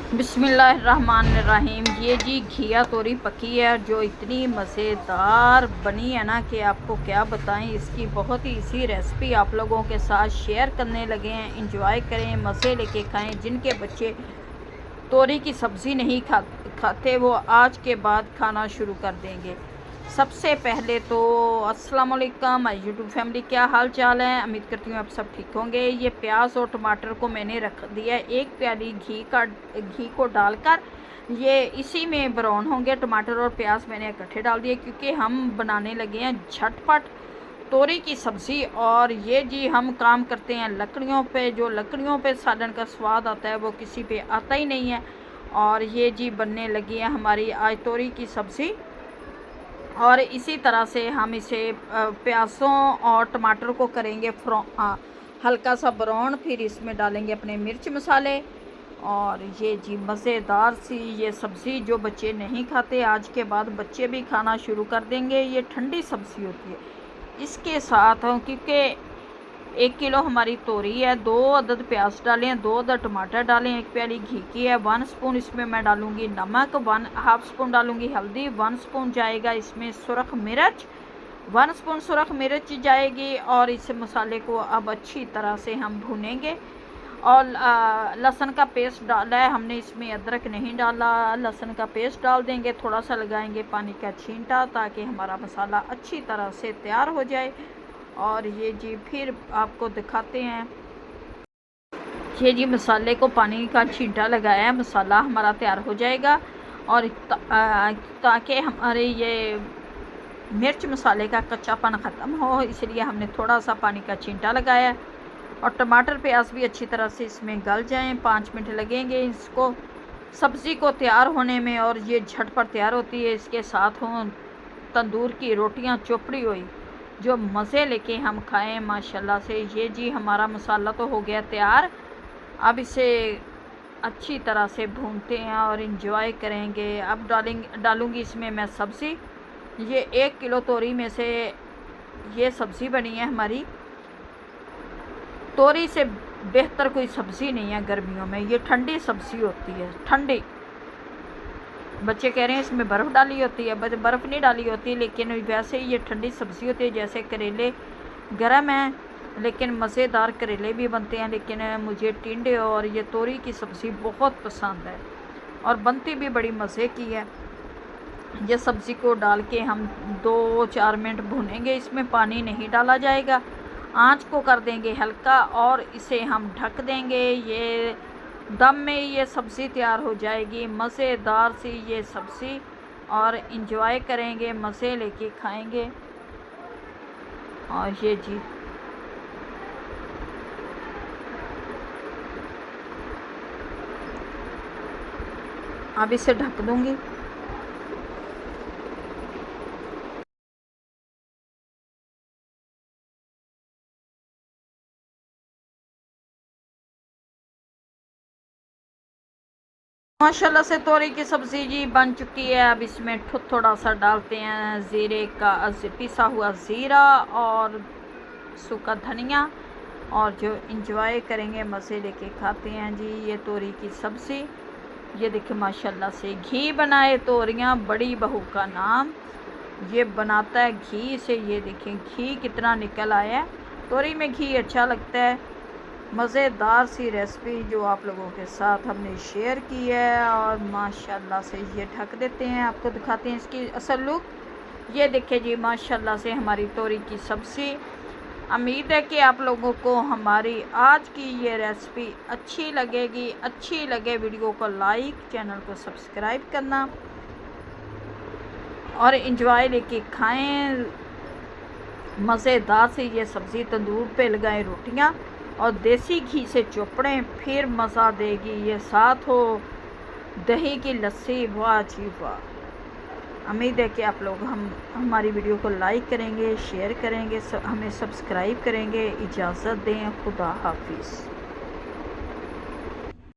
बिस्मिल्लाहिर्रहमानिर्रहीम। ये जी घिया तोरी पकी है जो इतनी मज़ेदार बनी है ना कि आपको क्या बताएं। इसकी बहुत ही इसी रेसिपी आप लोगों के साथ शेयर करने लगे हैं। इंजॉय करें, मज़े लेके खाएं। जिनके बच्चे तोरी की सब्ज़ी नहीं खाते वो आज के बाद खाना शुरू कर देंगे। सबसे पहले तो अस्सलाम वालेकुम माय यूट्यूब फैमिली, क्या हाल चाल है। उम्मीद करती हूँ आप सब ठीक होंगे। ये प्याज और टमाटर को मैंने रख दिया, एक प्याली घी को डालकर ये इसी में ब्राउन होंगे। टमाटर और प्याज मैंने इकट्ठे डाल दिए क्योंकि हम बनाने लगे हैं झटपट तोरी की सब्ज़ी। और ये जी हम काम करते हैं लकड़ियों पे, जो लकड़ियों पे सालन का स्वाद आता है वो किसी पे आता ही नहीं है। और ये जी बनने लगी है हमारी आज तोरी की सब्ज़ी। और इसी तरह से हम इसे प्याज़ों और टमाटर को करेंगे हल्का सा ब्राउन। फिर इसमें डालेंगे अपने मिर्च मसाले। और ये जी मज़ेदार सी ये सब्ज़ी जो बच्चे नहीं खाते आज के बाद बच्चे भी खाना शुरू कर देंगे। ये ठंडी सब्ज़ी होती है। इसके साथ क्योंकि 1 किलो हमारी तोरी है, 2 अदद प्याज डालें, 2 अदद टमाटर डालें, 1 प्याली घी की है, 1 स्पून इसमें मैं डालूंगी नमक, 1/2 स्पून डालूंगी हल्दी, 1 स्पून जाएगा इसमें सुरख मिर्च, 1 स्पून सुरख मिर्च जाएगी। और इस मसाले को अब अच्छी तरह से हम भूनेंगे। और लहसुन का पेस्ट डाला है हमने, इसमें अदरक नहीं डाला। लहसुन का पेस्ट डाल देंगे, थोड़ा सा लगाएंगे पानी का छींटा ताकि हमारा मसाला अच्छी तरह से तैयार हो जाए। और ये जी फिर आपको दिखाते हैं। ये जी मसाले को पानी का छींटा लगाया है, मसाला हमारा तैयार हो जाएगा। और ताकि हमारे ये मिर्च मसाले का कच्चापन ख़त्म हो, इसलिए हमने थोड़ा सा पानी का छींटा लगाया है। और टमाटर प्याज भी अच्छी तरह से इसमें गल जाएं। 5 मिनट लगेंगे इसको सब्ज़ी को तैयार होने में। और ये झटपट तैयार होती है। इसके साथ हों तंदूर की रोटियां चोपड़ी हुई जो मज़े लेके हम खाएं माशाल्लाह से। ये जी हमारा मसाला तो हो गया तैयार। अब इसे अच्छी तरह से भूनते हैं और इंजॉय करेंगे। अब डालूंगी इसमें मैं सब्ज़ी। ये 1 किलो तोरी में से ये सब्ज़ी बनी है हमारी। तोरी से बेहतर कोई सब्ज़ी नहीं है गर्मियों में। ये ठंडी सब्ज़ी होती है, ठंडी। बच्चे कह रहे हैं इसमें बर्फ़ डाली होती है, बर्फ़ नहीं डाली होती, लेकिन वैसे ही ये ठंडी सब्ज़ी होती है। जैसे करेले गर्म हैं लेकिन मज़ेदार करेले भी बनते हैं, लेकिन मुझे टिंडे और ये तोरी की सब्ज़ी बहुत पसंद है और बनती भी बड़ी मज़े की है। ये सब्ज़ी को डाल के हम 2-4 मिनट भूनेंगे। इसमें पानी नहीं डाला जाएगा। आँच को कर देंगे हल्का और इसे हम ढक देंगे। ये दम में ये सब्ज़ी तैयार हो जाएगी, मज़ेदार सी ये सब्ज़ी। और इंजॉय करेंगे, मज़े लेके खाएंगे। और ये जी अब इसे ढक दूँगी। माशाल्लाह से तोरी की सब्ज़ी जी बन चुकी है। अब इसमें थोड़ा सा डालते हैं ज़ीरे का पिसा हुआ ज़ीरा और सूखा धनिया। और जो इंजॉय करेंगे, मज़े लेके खाते हैं जी ये तोरी की सब्ज़ी। ये देखिए माशाल्लाह से घी बनाए तोरियां बड़ी बहू का नाम। ये बनाता है घी से। ये देखिए घी कितना निकल आया है। तोरी में घी अच्छा लगता है। मज़ेदार सी रेसिपी जो आप लोगों के साथ हमने शेयर की है। और माशाल्लाह से ये ढक देते हैं, आपको दिखाते हैं इसकी असल लुक। ये देखिए जी माशाल्लाह से हमारी तोरी की सब्ज़ी। उम्मीद है कि आप लोगों को हमारी आज की ये रेसिपी अच्छी लगेगी। अच्छी लगे वीडियो को लाइक, चैनल को सब्सक्राइब करना और इंजॉय लेके खाएं। मज़ेदार सी ये सब्ज़ी तंदूर पे लगाएं रोटियां और देसी घी से चोपड़ें, फिर मज़ा देगी। ये साथ हो दही की लस्सी, वाह जी वाह। उम्मीद है कि आप लोग हमारी वीडियो को लाइक करेंगे, शेयर करेंगे, हमें सब्सक्राइब करेंगे। इजाज़त दें, खुदा हाफिज़।